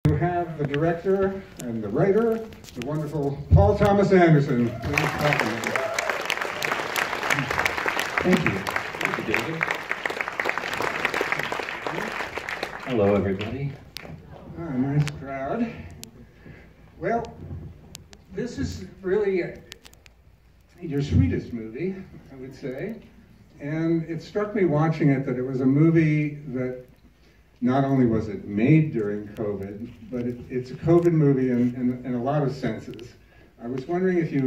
To have the director and the writer, the wonderful Paul Thomas Anderson. Thank you. Thank you, David. Hello, everybody. Nice crowd. Well, this is really your sweetest movie, I would say. And it struck me watching it that it was a movie that not only was it made during COVID, but it's a COVID movie in a lot of senses. I was wondering if you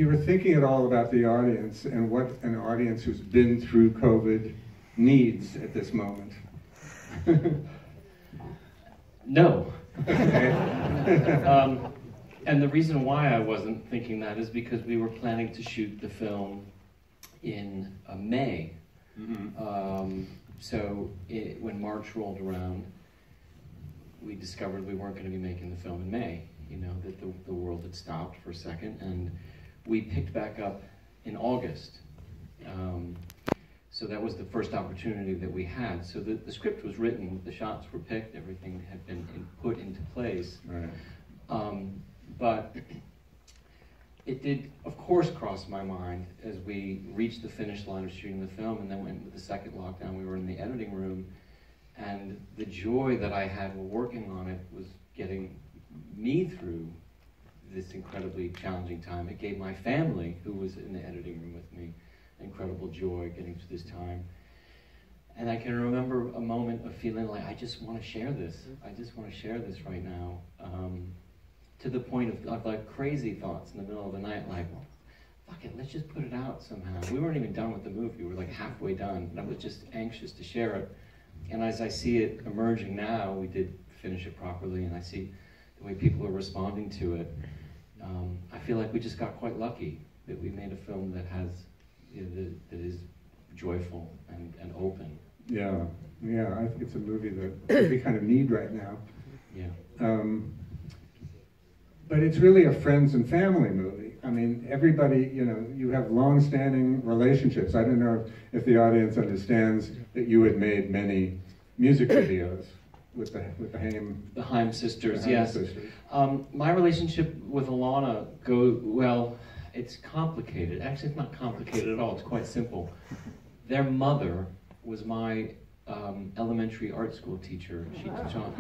were thinking at all about the audience and what an audience who's been through COVID needs at this moment. No. And the reason why I wasn't thinking that is because we were planning to shoot the film in May. Mm-hmm. When March rolled around, we discovered we weren't going to be making the film in May. You know, that the world had stopped for a second, and we picked back up in August. So that was the first opportunity that we had. So the script was written, the shots were picked, everything had been put into place. Right. But it did, of course, cross my mind as we reached the finish line of shooting the film and then went into the second lockdown. We were in the editing room, and the joy that I had while working on it was getting me through this incredibly challenging time. It gave my family, who was in the editing room with me, incredible joy getting through this time. And I can remember a moment of feeling like, I just want to share this. I just want to share this right now. To the point of like crazy thoughts in the middle of the night, like, well, fuck it, let's just put it out somehow. We weren't even done with the movie. We were like halfway done, and I was just anxious to share it. And as I see it emerging now, we did finish it properly, and I see the way people are responding to it. I feel like we just got quite lucky that we made a film that has, that is joyful and open. Yeah, I think it's a movie that we kind of need right now. Yeah. But it's really a friends and family movie. I mean, everybody, you have long-standing relationships. I don't know if the audience understands that you had made many music videos with the Haim sisters. Yes. My relationship with Alana it's complicated. Actually, it's not complicated at all. It's quite simple. Their mother was my elementary art school teacher. She taught,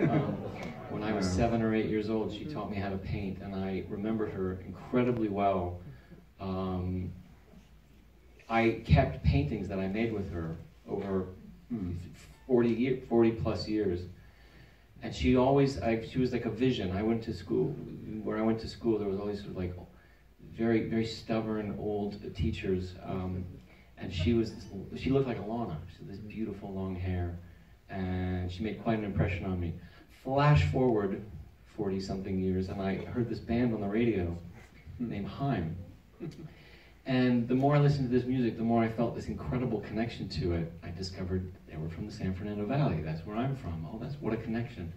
when I was 7 or 8 years old, she taught me how to paint, and I remembered her incredibly well. I kept paintings that I made with her over 40 plus years, and she was like a vision. Where I went to school, there was always sort of like very, very stubborn old teachers. And she looked like Alana. She had this beautiful long hair, and she made quite an impression on me. Flash forward 40-something years, and I heard this band on the radio named Haim. And the more I listened to this music, the more I felt this incredible connection to it. I discovered they were from the San Fernando Valley. That's where I'm from. Oh, what a connection.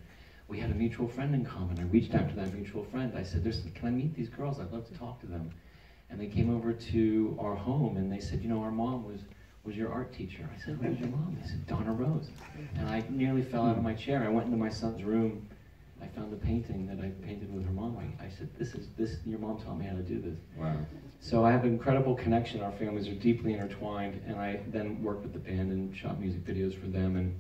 We had a mutual friend in common. I reached out to that mutual friend. I said, can I meet these girls? I'd love to talk to them. And they came over to our home, and they said, our mom was your art teacher. I said, who's your mom? They said, Donna Rose. And I nearly fell out of my chair. I went into my son's room. I found a painting that I painted with her mom. I said, your mom taught me how to do this. Wow. So I have an incredible connection. Our families are deeply intertwined, and I then worked with the band and shot music videos for them. And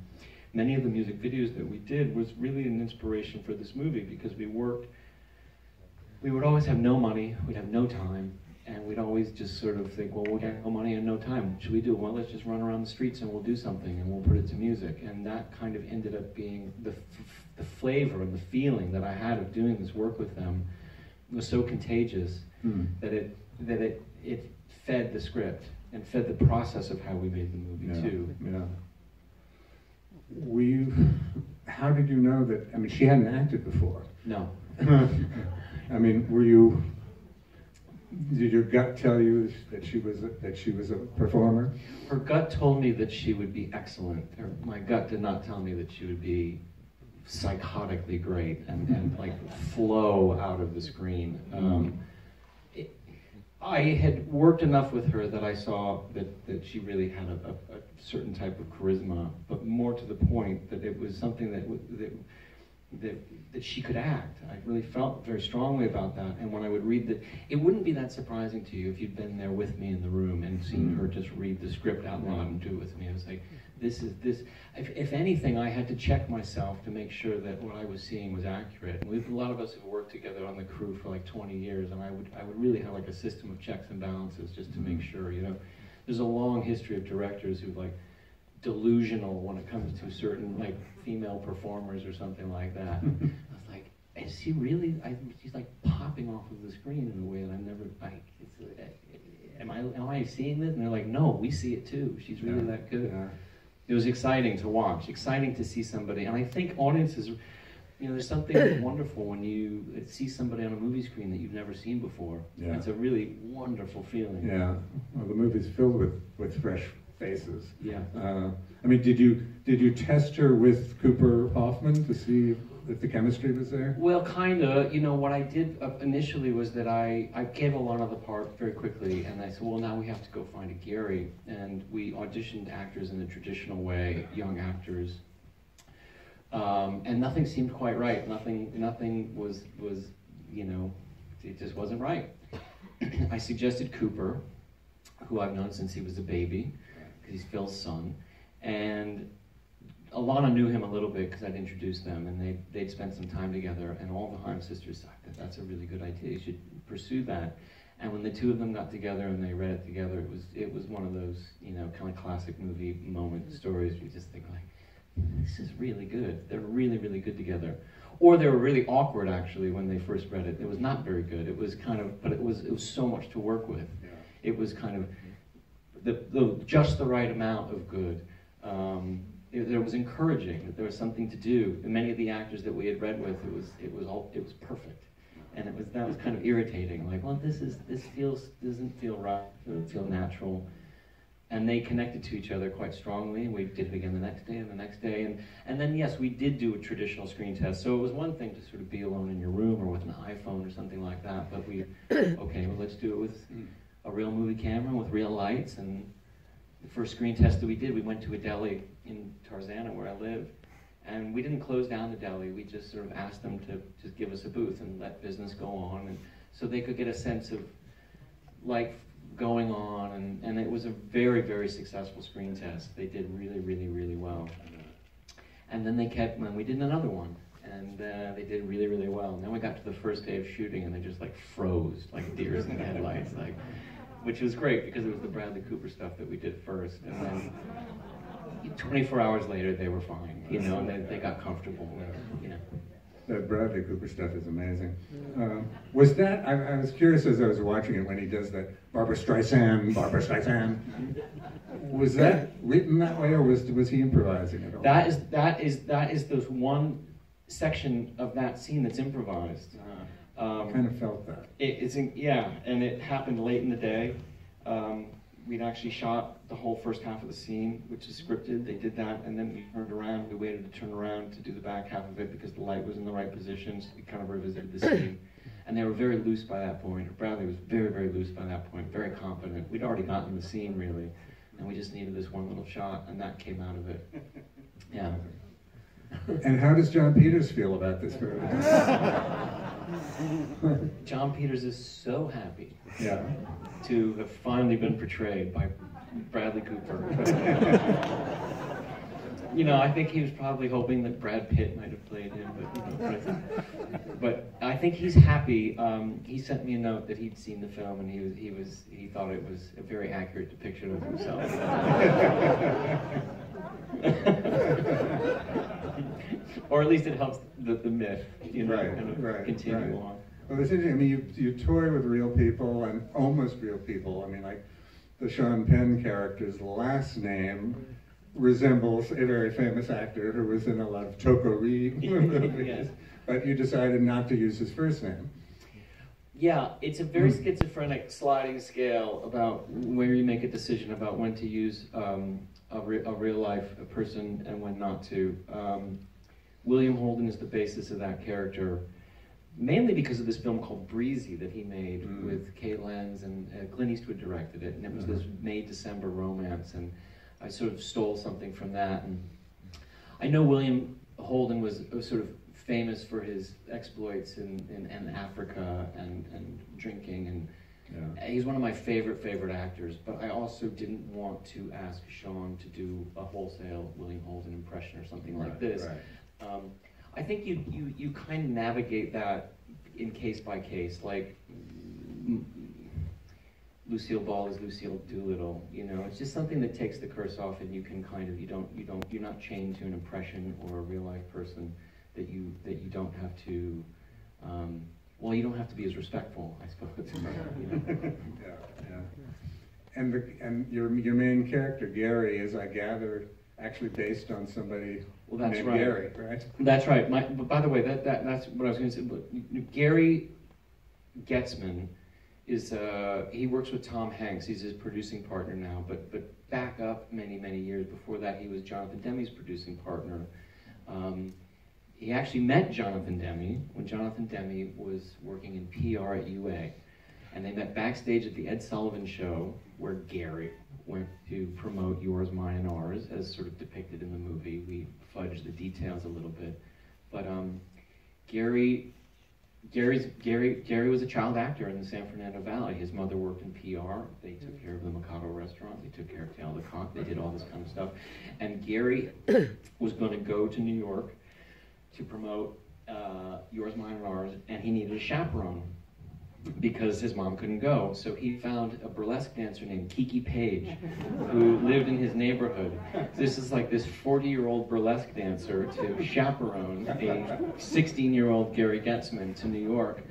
many of the music videos that we did was really an inspiration for this movie, because we would always have no money, we'd have no time. And we'd always just sort of think, well, we'll get no money and no time. What should we do? Well, let's just run around the streets and we'll do something, and we'll put it to music. And that kind of ended up being the flavor and the feeling that I had of doing this work with them was so contagious that it fed the script and fed the process of how we made the movie too. Yeah. How did you know that? I mean, she hadn't acted before. No. I mean, did your gut tell you that she was a performer? Her gut told me that she would be excellent. My gut did not tell me that she would be psychotically great and like flow out of the screen. I had worked enough with her that I saw that she really had a certain type of charisma, but more to the point that it was something that she could act. I really felt very strongly about that, and when I would read that, it wouldn't be that surprising to you if you'd been there with me in the room and seen her just read the script out loud and do it with me. It was like, this. If anything, I had to check myself to make sure that what I was seeing was accurate. A lot of us have worked together on the crew for like 20 years, and I would really have like a system of checks and balances just to make sure, you know. There's a long history of directors who like delusional when it comes to certain like female performers or something like that. I was like, is she really? She's like popping off of the screen in a way that I'm never like. Am I seeing this? And they're like, no, we see it too. She's really that good. Yeah. It was exciting to watch, exciting to see somebody, and I think audiences, you know, there's something wonderful when you see somebody on a movie screen that you've never seen before. Yeah. It's a really wonderful feeling. Yeah, well, the movie's filled with fresh faces. Yeah. I mean, did you test her with Cooper Hoffman to see if the chemistry was there? Well, kinda. You know, what I did initially was that I gave Alana the part very quickly, and I said, well, now we have to go find a Gary, and we auditioned actors in the traditional way, young actors, and nothing seemed quite right. Nothing was, you know, it just wasn't right. I suggested Cooper, who I've known since he was a baby, because he's Phil's son, and Alana knew him a little bit because I'd introduced them, and they'd spent some time together, and all the Haim sisters thought that's a really good idea. You should pursue that. And when the two of them got together and they read it together, it was one of those, you know, kind of classic movie moment stories where you just think like, this is really good. They're really, really good together. Or they were really awkward actually when they first read it. It was not very good. It was kind of, but it was so much to work with. Yeah. It was kind of just the right amount of good. It was encouraging that there was something to do. And many of the actors that we had read with, it was perfect, and that was kind of irritating. Like, well, doesn't feel right. It doesn't feel natural. And they connected to each other quite strongly. And we did it again the next day and the next day, and then yes, we did do a traditional screen test. So it was one thing to sort of be alone in your room or with an iPhone or something like that. But okay, well, let's do it with a real movie camera with real lights. And the first screen test that we did, we went to a deli in Tarzana where I live, and we didn't close down the deli. We just sort of asked them to just give us a booth and let business go on, and so they could get a sense of life going on, and it was a very, very successful screen test. They did really, really, really well. And then when we did another one, and they did really, really well. And then we got to the first day of shooting, and they just like froze like deers in the headlights, like. Which was great because it was the Bradley Cooper stuff that we did first, and then 24 hours later they were fine, you know, and they got comfortable, you know. That Bradley Cooper stuff is amazing. Was that, I was curious as I was watching it when he does that Barbra Streisand, was that written that way, or was he improvising at all? That is the one section of that scene that's improvised. I kind of felt that. And it happened late in the day. We'd actually shot the whole first half of the scene, which is scripted. They did that, and then we turned around. We waited to turn around to do the back half of it because the light was in the right position, so we kind of revisited the scene. And they were very loose by that point. Bradley was very, very loose by that point, very confident. We'd already gotten the scene, really, and we just needed this one little shot, and that came out of it. Yeah. And how does John Peters feel about this movie? John Peters is so happy to have finally been portrayed by Bradley Cooper. You know, I think he was probably hoping that Brad Pitt might have played him, but I think he's happy. He sent me a note that he'd seen the film, and he thought it was a very accurate depiction of himself. Or at least it helps the myth, you know, continue on. Well, it's interesting. I mean, you toy with real people and almost real people. I mean, like the Sean Penn character's last name resembles a very famous actor who was in a lot of Toko-ri movies, yes. But you decided not to use his first name. Yeah, it's a very schizophrenic sliding scale about where you make a decision about when to use a real life person and when not to. William Holden is the basis of that character, mainly because of this film called Breezy that he made with Kay Lenz, and Clint Eastwood directed it, and it was this May-December romance, and I sort of stole something from that. And I know William Holden was sort of famous for his exploits in Africa and drinking, and he's one of my favorite actors, but I also didn't want to ask Sean to do a wholesale William Holden impression or something like this. Right. I think you kind of navigate that in case by case, like Lucille Ball is Lucille Doolittle. You know, it's just something that takes the curse off, and you can kind of you're not chained to an impression or a real life person that you don't have to. Well, you don't have to be as respectful, I suppose. You know? And your main character Gary is, I gather, actually based on somebody named Gary, right? That's right. By the way, that's what I was going to say. But Gary Getzman is he works with Tom Hanks. He's his producing partner now. But back up many years before that, he was Jonathan Demme's producing partner. He actually met Jonathan Demme when Jonathan Demme was working in PR at UA. And they met backstage at the Ed Sullivan Show, where Gary went to promote Yours, Mine, and Ours, as sort of depicted in the movie. We fudged the details a little bit. But Gary was a child actor in the San Fernando Valley. His mother worked in PR. They took care of the Mikado restaurant. They took care of Tail the Cock. They did all this kind of stuff. And Gary was going to go to New York to promote Yours, Mine, and Ours, and he needed a chaperone because his mom couldn't go. So he found a burlesque dancer named Kiki Page who lived in his neighborhood. This is like this 40-year-old burlesque dancer to chaperone a 16-year-old Gary Getzman to New York.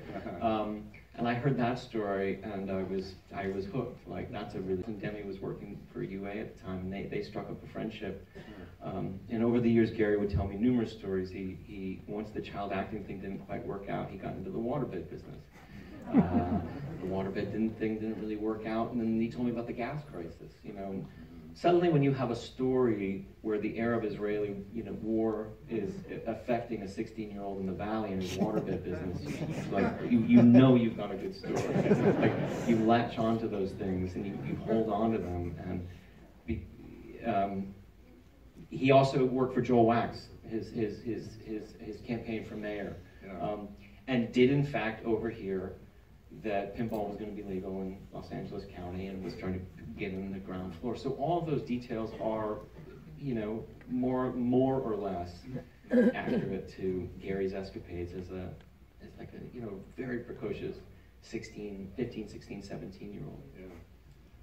And I heard that story, and I was hooked. Like, that's a really... Demme was working for UA at the time, and they struck up a friendship. And over the years, Gary would tell me numerous stories. He once the child acting thing didn't quite work out, he got into the waterbed business. The waterbed thing didn't really work out, and then he told me about the gas crisis. You know, and suddenly when you have a story where the Arab-Israeli war is affecting a 16-year-old in the valley in his waterbed business, like you know you've got a good story. Like you latch onto those things and you hold on to them. And he also worked for Joel Wax, his campaign for mayor, and did in fact overhear that pinball was going to be legal in Los Angeles County and was trying to get in the ground floor. So all of those details are, more or less accurate to Gary's escapades as like a very precocious 15, 16, 17-year-old. Yeah.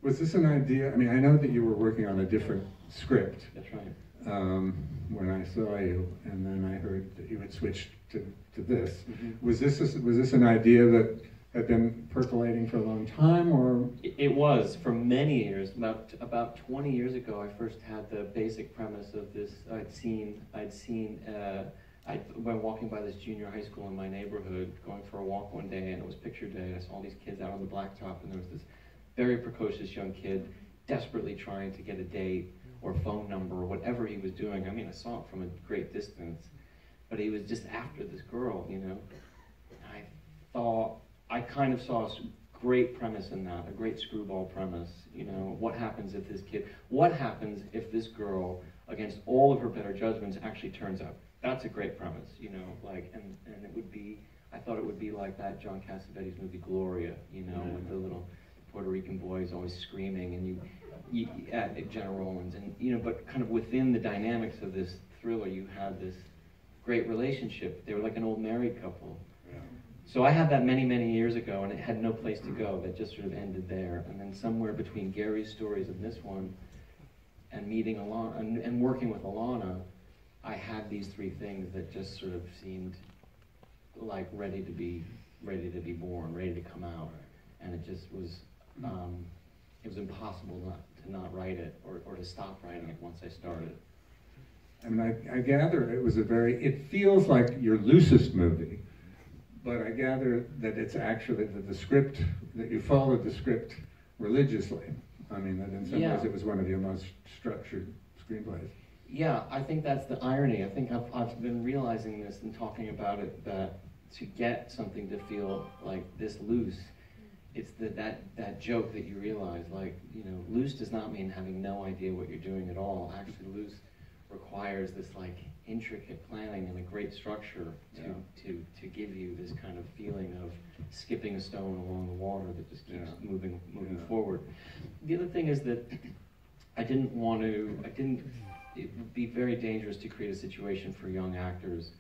Was this an idea? I mean, I know that you were working on a different script. That's right. When I saw you, and then I heard that you had switched to this. Mm-hmm. Was this an idea that had been percolating for a long time, or? It was for many years. About 20 years ago, I first had the basic premise of this. I went walking by this junior high school in my neighborhood, going for a walk one day, and it was picture day. I saw these kids out on the blacktop, and there was this very precocious young kid desperately trying to get a date or phone number or whatever he was doing. I mean, I saw it from a great distance, but he was just after this girl, I kind of saw a great premise in that, a great screwball premise. What happens if this girl, against all of her better judgments, actually turns up? That's a great premise, and it would be, I thought it would be like that John Cassavetes movie Gloria, with the little Puerto Rican boys always screaming, and you at Jenna Rollins, and but kind of within the dynamics of this thriller, you had this great relationship. They were like an old married couple. Yeah. So I had that many years ago, and it had no place to go. That just sort of ended there. And then somewhere between Gary's stories and this one, and meeting Alana and working with Alana, I had these three things that just sort of seemed like ready to be born, ready to come out, and it just was. It was impossible to not write it or to stop writing it once I started. I mean, I gather it feels like your loosest movie, but I gather that it's actually the script, that you followed the script religiously. I mean, that in some ways it was one of your most structured screenplays. Yeah, I think that's the irony. I think I've been realizing this and talking about it, that to get something to feel like this loose, it's that joke that you realize, like, you know, loose does not mean having no idea what you're doing at all. Actually, loose requires this like intricate planning and a great structure to give you this kind of feeling of skipping a stone along the water that just keeps moving forward. The other thing is that it would be very dangerous to create a situation for young actors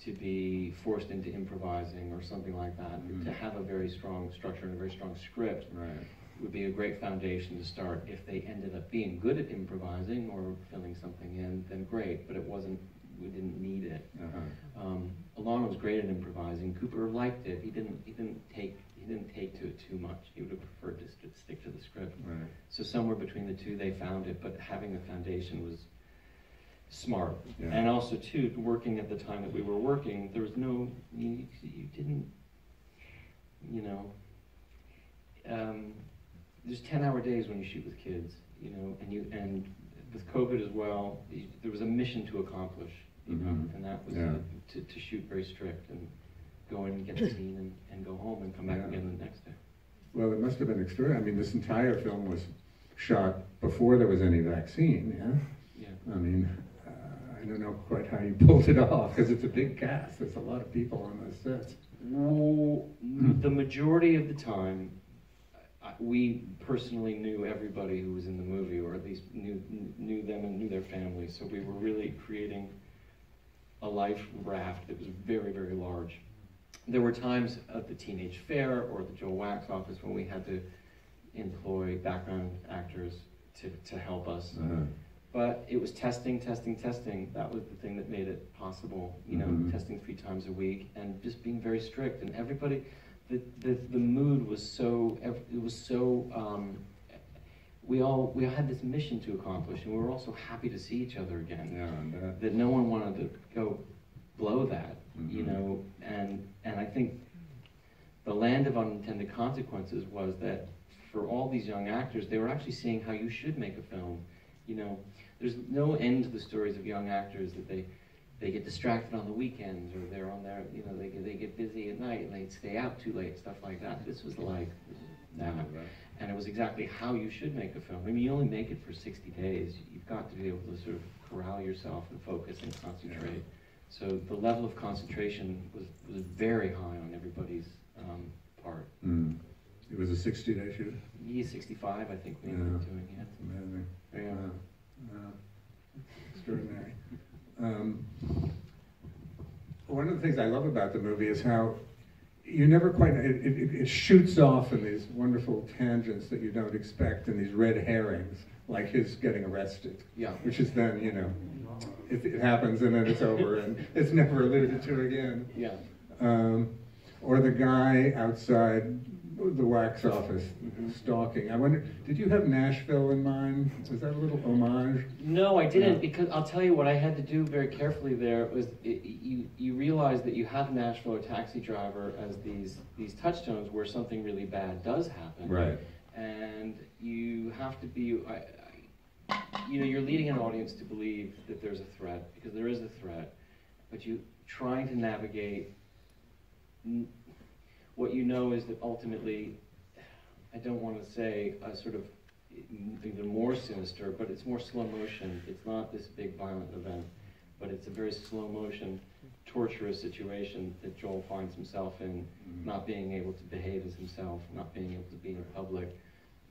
to be forced into improvising or something like that. To have a very strong structure and a very strong script would be a great foundation to start. If they ended up being good at improvising or filling something in, then great, but we didn't need it. Alana was great at improvising. Cooper liked it. He didn't take to it too much. He would have preferred to stick to the script. So somewhere between the two they found it, but having the foundation was smart. And also too, working at the time that we were working, there was no, you didn't, you know, there's 10-hour days when you shoot with kids, you know, and with COVID as well, there was a mission to accomplish, you know, and that was to shoot very strict and go in and get the scene and go home and come back again the next day. Well, it must have been extraordinary. I mean, this entire film was shot before there was any vaccine, yeah? I mean, I don't know quite how you pulled it off, because it's a big cast. There's a lot of people on those sets. Well, the majority of the time, we personally knew everybody who was in the movie, or at least knew them and knew their families. So we were really creating a life raft that was very, very large. There were times at the Teenage Fair or the Joel Wax office when we had to employ background actors to help us. But it was testing. That was the thing that made it possible, you know, testing 3 times a week and just being very strict. And everybody, the mood was so, it was so, we all had this mission to accomplish, and we were also happy to see each other again. That no one wanted to go blow that, you know, and I think the land of unintended consequences was that for all these young actors, they were actually seeing how you should make a film. You know, there's no end to the stories of young actors that they get distracted on the weekends, or they're on their, you know, they get busy at night and they stay out too late, stuff like that. This was like that. And it was exactly how you should make a film. I mean, you only make it for 60 days. You've got to be able to sort of corral yourself and focus and concentrate. So the level of concentration was very high on everybody's part. It was a 60-day shoot? Yeah, 65, I think we ended up doing it. Amazing. Extraordinary. One of the things I love about the movie is how you never quite, it shoots off in these wonderful tangents that you don't expect, and these red herrings, like his getting arrested. Which is then, you know, it happens and then it's over and it's never alluded to again. Or the guy outside the wax office stalking. I wonder, did you have Nashville in mind? Was that a little homage? No, I didn't, because I'll tell you what I had to do very carefully there was you realize that you have Nashville or Taxi Driver as these touchstones where something really bad does happen. Right. And you have to be, you know, you're leading an audience to believe that there's a threat, because there is a threat, but you trying to navigate. What you know is that ultimately, I don't want to say a sort of even more sinister, but it's more slow motion. It's not this big violent event, but it's a very slow motion, torturous situation that Joel finds himself in, not being able to behave as himself, not being able to be in public,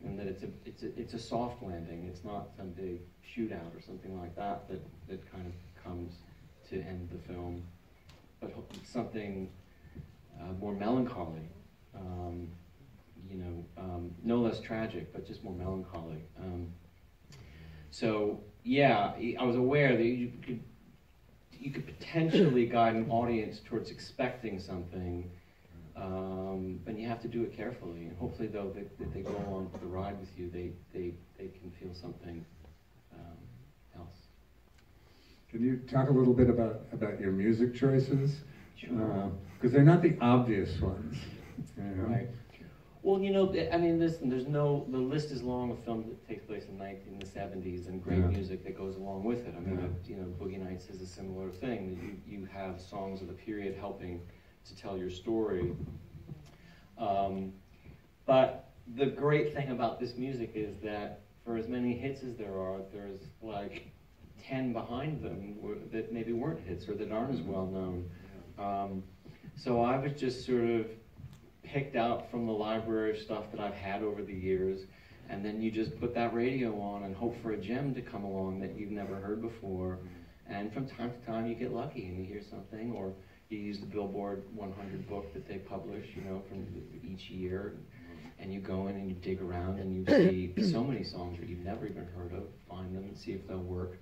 and that it's a soft landing. It's not some big shootout or something like that that kind of comes to end the film, but something more melancholy, you know, no less tragic, but just more melancholy. So yeah, I was aware that you could potentially guide an audience towards expecting something, but you have to do it carefully. And hopefully, though, that they go along for the ride with you, they can feel something else. Can you talk a little bit about your music choices? Sure. Because they're not the obvious ones. You know? Right. Well, you know, I mean, listen, the list is long of films that take place in the 70s and great music that goes along with it. I mean, you know, Boogie Nights is a similar thing. You have songs of the period helping to tell your story. But the great thing about this music is that for as many hits as there are, there's like 10 behind them that maybe weren't hits or that aren't as well known. So I was just sort of picked out from the library of stuff that I've had over the years, and then you just put that radio on and hope for a gem to come along that you've never heard before. And from time to time you get lucky and you hear something, or you use the Billboard 100 book that they publish, you know, from each year, and you go in and you dig around and you see so many songs that you've never even heard of, find them and see if they'll work.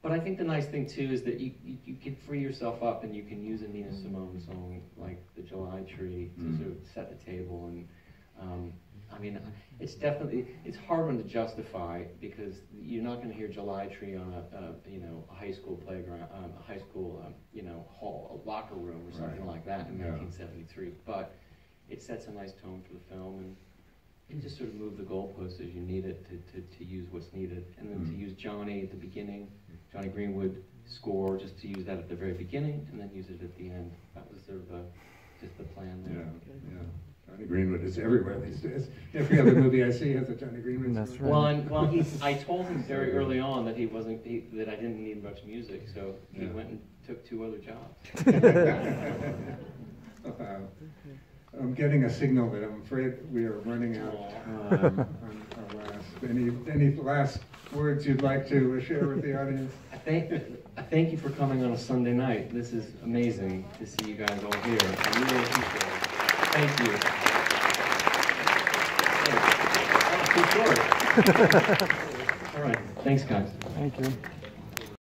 But I think the nice thing too is that you can free yourself up and you can use a Nina Simone song like The July Tree to sort of set the table. And I mean, it's hard one to justify because you're not going to hear July Tree on a high school playground, a high school hall, a locker room or something like that in 1973. But it sets a nice tone for the film, and you just sort of move the goalposts as you need it to use what's needed, and then to use Johnny at the beginning, Johnny Greenwood score, just to use that at the very beginning, and then use it at the end. That was sort of just the plan there. Yeah. Johnny Greenwood is everywhere these days. Every other movie I see has a Johnny Greenwood score. That's right. Well, I told him very early on that that I didn't need much music, so he went and took 2 other jobs. Wow. I'm getting a signal that I'm afraid we are running out on our last. Any last words you'd like to share with the audience? I thank you for coming on a Sunday night. This is amazing to see you guys all here. I really appreciate it. Thank you. That was too short. All right. Thanks, guys. Thank you.